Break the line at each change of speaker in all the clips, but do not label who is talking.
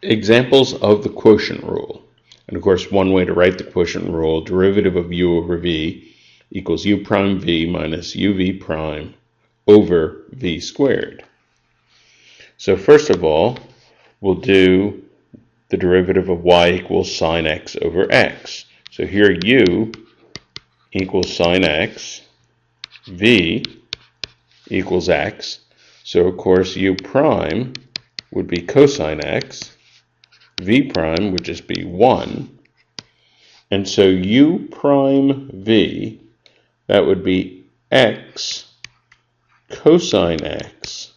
Examples of the quotient rule. And of course, one way to write the quotient rule, derivative of u over v equals u prime v minus uv prime over v squared. So first of all, we'll do the derivative of y equals sine x over x. So here u equals sine x, v equals x. So of course u prime would be cosine x, v prime would just be 1. And so u prime v, that would be x cosine x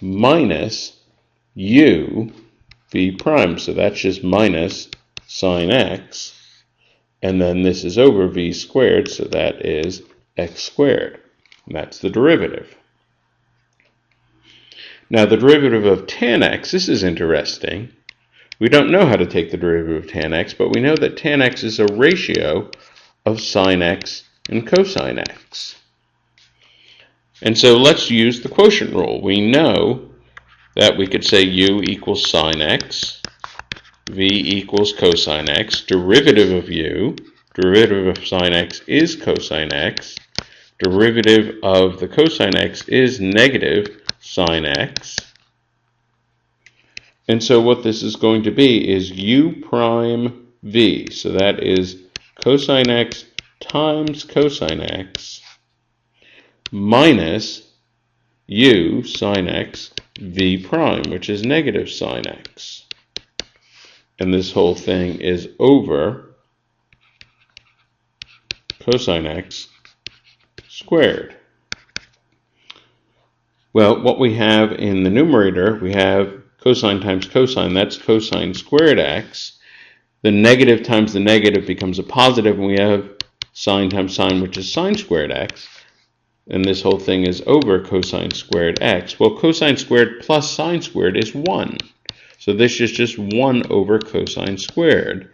minus u v prime. So that's just minus sine x. And then this is over v squared, so that is x squared. And that's the derivative. Now the derivative of tan x, this is interesting. We don't know how to take the derivative of tan x, but we know that tan x is a ratio of sine x and cosine x. And so let's use the quotient rule. We know that we could say u equals sine x, v equals cosine x, derivative of u, derivative of sine x is cosine x, derivative of the cosine x is negative sine x. And so what this is going to be is u prime v. So that is cosine x times cosine x minus u sine x v prime, which is negative sine x. And this whole thing is over cosine x squared. Well, what we have in the numerator, we have cosine times cosine, that's cosine squared x. The negative times the negative becomes a positive, and we have sine times sine, which is sine squared x. And this whole thing is over cosine squared x. Well, cosine squared plus sine squared is 1. So this is just 1 over cosine squared.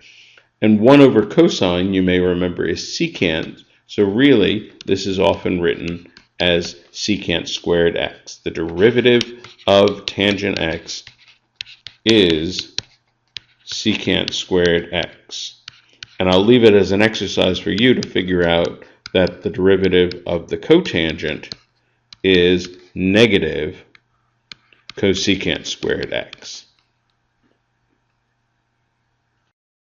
And 1 over cosine, you may remember, is secant. So really, this is often written as secant squared x. The derivative of tangent x is secant squared x. And I'll leave it as an exercise for you to figure out that the derivative of the cotangent is negative cosecant squared x.